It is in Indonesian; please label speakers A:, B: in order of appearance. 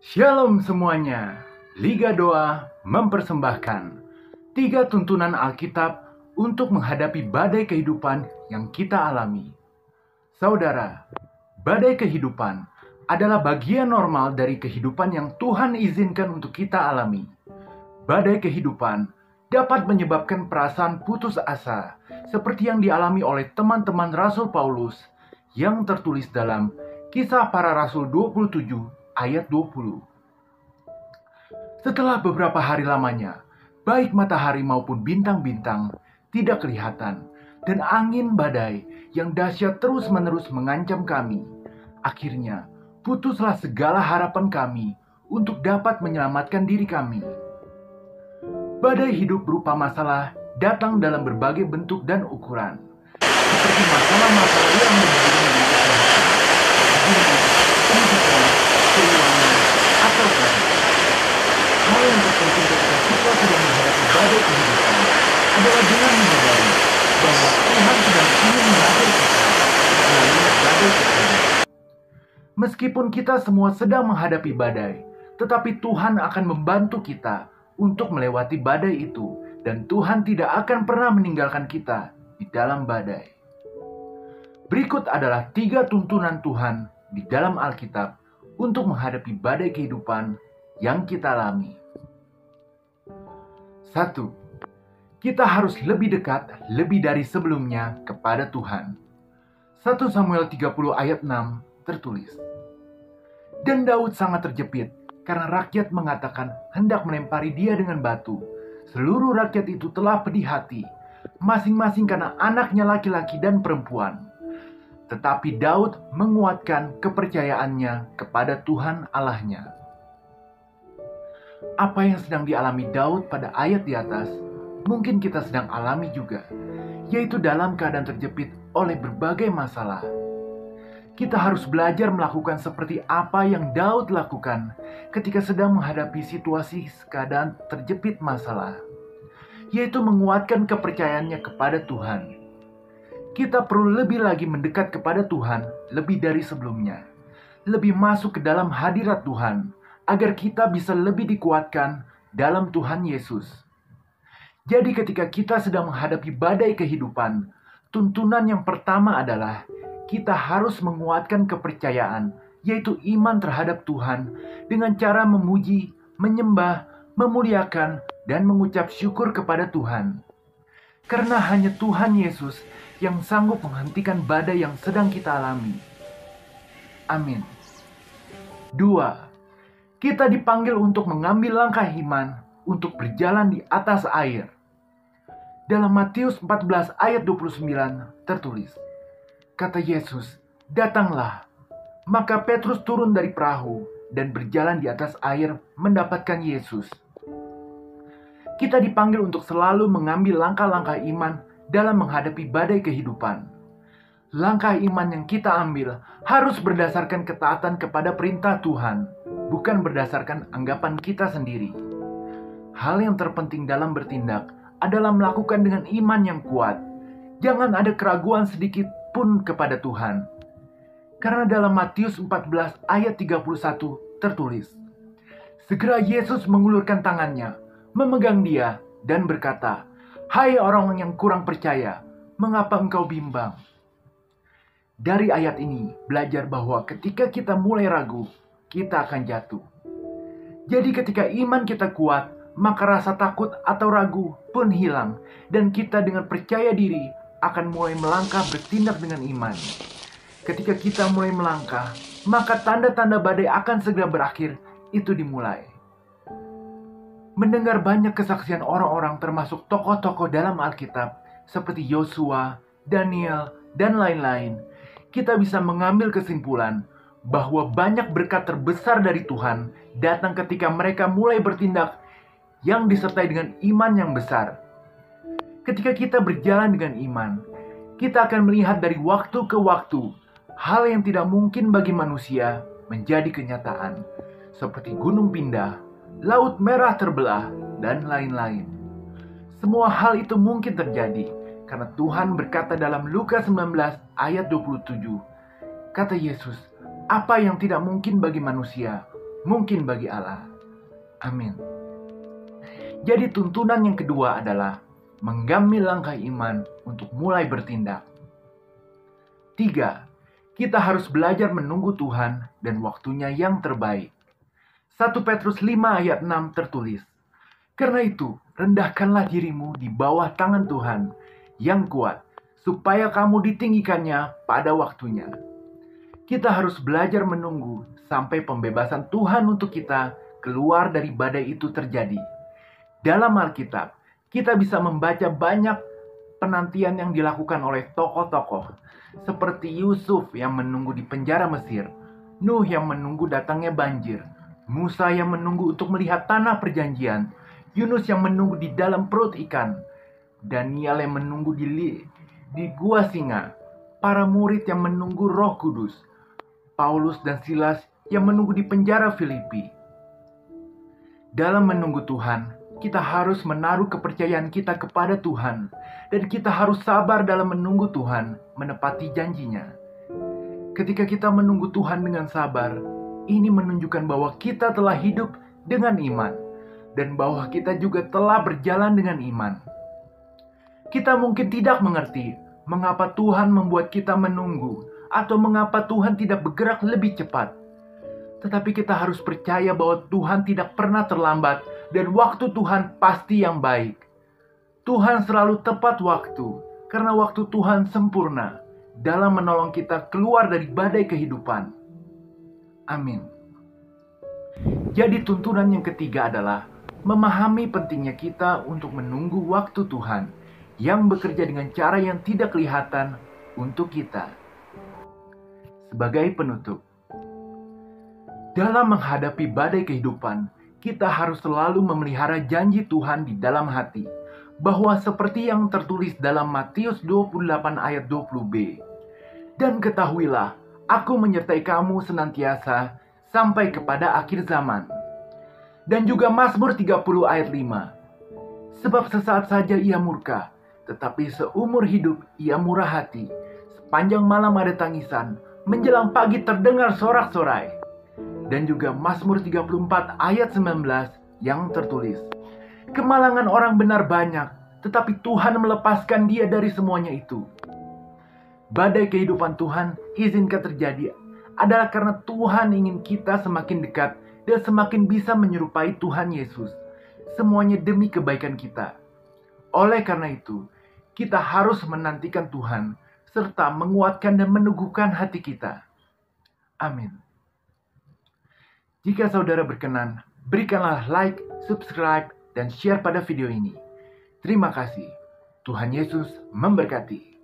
A: Shalom semuanya, Liga Doa mempersembahkan 3 tuntunan Alkitab untuk menghadapi badai kehidupan yang kita alami. Saudara, badai kehidupan adalah bagian normal dari kehidupan yang Tuhan izinkan untuk kita alami. Badai kehidupan dapat menyebabkan perasaan putus asa, seperti yang dialami oleh teman-teman Rasul Paulus yang tertulis dalam Kisah Para Rasul 27 ayat 20. Setelah beberapa hari lamanya, baik matahari maupun bintang-bintang tidak kelihatan, dan angin badai yang dahsyat terus-menerus mengancam kami. Akhirnya, putuslah segala harapan kami untuk dapat menyelamatkan diri kami. Badai hidup berupa masalah datang dalam berbagai bentuk dan ukuran, seperti masalah-masalah yang berhubungan dengan kesehatan, pendidikan, keuangan, atau kasih. Hal yang terpenting ketika kita sedang menghadapi badai kehidupan adalah dengan menyadari bahwa Tuhan sedang ingin mengajar kita melalui badai tersebut. Meskipun kita semua sedang menghadapi badai, tetapi Tuhan akan membantu kita untuk melewati badai itu, dan Tuhan tidak akan pernah meninggalkan kita di dalam badai. Berikut adalah 3 tuntunan Tuhan di dalam Alkitab untuk menghadapi badai kehidupan yang kita alami. 1. Kita harus lebih dekat, lebih dari sebelumnya kepada Tuhan. 1 Samuel 30 ayat 6 tertulis, "Dan Daud sangat terjepit karena rakyat mengatakan hendak melempari dia dengan batu. Seluruh rakyat itu telah pedih hati, masing-masing karena anaknya laki-laki dan perempuan. Tetapi Daud menguatkan kepercayaannya kepada Tuhan Allahnya." Apa yang sedang dialami Daud pada ayat di atas, mungkin kita sedang alami juga, yaitu dalam keadaan terjepit oleh berbagai masalah. Kita harus belajar melakukan seperti apa yang Daud lakukan ketika sedang menghadapi situasi keadaan terjepit masalah, yaitu menguatkan kepercayaannya kepada Tuhan. Kita perlu lebih lagi mendekat kepada Tuhan lebih dari sebelumnya, lebih masuk ke dalam hadirat Tuhan, agar kita bisa lebih dikuatkan dalam Tuhan Yesus. Jadi ketika kita sedang menghadapi badai kehidupan, tuntunan yang pertama adalah kita harus menguatkan kepercayaan, yaitu iman terhadap Tuhan, dengan cara memuji, menyembah, memuliakan, dan mengucap syukur kepada Tuhan. Karena hanya Tuhan Yesus yang sanggup menghentikan badai yang sedang kita alami. Amin. 2. Kita dipanggil untuk mengambil langkah iman untuk berjalan di atas air. Dalam Matius 14 ayat 29 tertulis, kata Yesus, "Datanglah." Maka Petrus turun dari perahu dan berjalan di atas air mendapatkan Yesus. Kita dipanggil untuk selalu mengambil langkah-langkah iman dalam menghadapi badai kehidupan. Langkah iman yang kita ambil harus berdasarkan ketaatan kepada perintah Tuhan, bukan berdasarkan anggapan kita sendiri. Hal yang terpenting dalam bertindak adalah melakukan dengan iman yang kuat. Jangan ada keraguan sedikit pun kepada Tuhan. Karena dalam Matius 14 ayat 31 tertulis, segera Yesus mengulurkan tangannya, memegang dia, dan berkata, "Hai orang yang kurang percaya, mengapa engkau bimbang?" Dari ayat ini belajar bahwa ketika kita mulai ragu, kita akan jatuh. Jadi ketika iman kita kuat, maka rasa takut atau ragu pun hilang, dan kita dengan percaya diri akan mulai melangkah bertindak dengan iman. Ketika kita mulai melangkah, maka tanda-tanda badai akan segera berakhir, itu dimulai. Mendengar banyak kesaksian orang-orang termasuk tokoh-tokoh dalam Alkitab seperti Yosua, Daniel, dan lain-lain, kita bisa mengambil kesimpulan bahwa banyak berkat terbesar dari Tuhan datang ketika mereka mulai bertindak yang disertai dengan iman yang besar. Ketika kita berjalan dengan iman, kita akan melihat dari waktu ke waktu hal yang tidak mungkin bagi manusia menjadi kenyataan, seperti gunung pindah, laut merah terbelah, dan lain-lain. Semua hal itu mungkin terjadi karena Tuhan berkata dalam Lukas 19 ayat 27, kata Yesus, "Apa yang tidak mungkin bagi manusia, mungkin bagi Allah. Amin. Jadi tuntunan yang kedua adalah mengambil langkah iman untuk mulai bertindak. 3. Kita harus belajar menunggu Tuhan dan waktunya yang terbaik. 1 Petrus 5 ayat 6 tertulis, "Karena itu, rendahkanlah dirimu di bawah tangan Tuhan yang kuat, supaya kamu ditinggikannya pada waktunya." Kita harus belajar menunggu sampai pembebasan Tuhan untuk kita keluar dari badai itu terjadi. Dalam Alkitab, kita bisa membaca banyak penantian yang dilakukan oleh tokoh-tokoh, seperti Yusuf yang menunggu di penjara Mesir, Nuh yang menunggu datangnya banjir, Musa yang menunggu untuk melihat tanah perjanjian, Yunus yang menunggu di dalam perut ikan, Daniel yang menunggu di gua singa, para murid yang menunggu Roh Kudus, Paulus dan Silas yang menunggu di penjara Filipi. Dalam menunggu Tuhan, kita harus menaruh kepercayaan kita kepada Tuhan, dan kita harus sabar dalam menunggu Tuhan menepati janjinya. Ketika kita menunggu Tuhan dengan sabar, ini menunjukkan bahwa kita telah hidup dengan iman, dan bahwa kita juga telah berjalan dengan iman. Kita mungkin tidak mengerti mengapa Tuhan membuat kita menunggu, atau mengapa Tuhan tidak bergerak lebih cepat. Tetapi kita harus percaya bahwa Tuhan tidak pernah terlambat, dan waktu Tuhan pasti yang baik. Tuhan selalu tepat waktu, karena waktu Tuhan sempurna dalam menolong kita keluar dari badai kehidupan. Amin. Jadi tuntunan yang ketiga adalah memahami pentingnya kita untuk menunggu waktu Tuhan yang bekerja dengan cara yang tidak kelihatan untuk kita. Sebagai penutup, dalam menghadapi badai kehidupan, kita harus selalu memelihara janji Tuhan di dalam hati, bahwa seperti yang tertulis dalam Matius 28 ayat 20b, "Dan ketahuilah, aku menyertai kamu senantiasa sampai kepada akhir zaman." Dan juga Mazmur 30 ayat 5, "Sebab sesaat saja ia murka, tetapi seumur hidup ia murah hati. Sepanjang malam ada tangisan, menjelang pagi terdengar sorak-sorai." Dan juga Mazmur 34 ayat 19 yang tertulis, "Kemalangan orang benar banyak, tetapi Tuhan melepaskan dia dari semuanya itu." Badai kehidupan Tuhan izinkan terjadi adalah karena Tuhan ingin kita semakin dekat dan semakin bisa menyerupai Tuhan Yesus. Semuanya demi kebaikan kita. Oleh karena itu, kita harus menantikan Tuhan serta menguatkan dan meneguhkan hati kita. Amin. Jika saudara berkenan, berikanlah like, subscribe, dan share pada video ini. Terima kasih. Tuhan Yesus memberkati.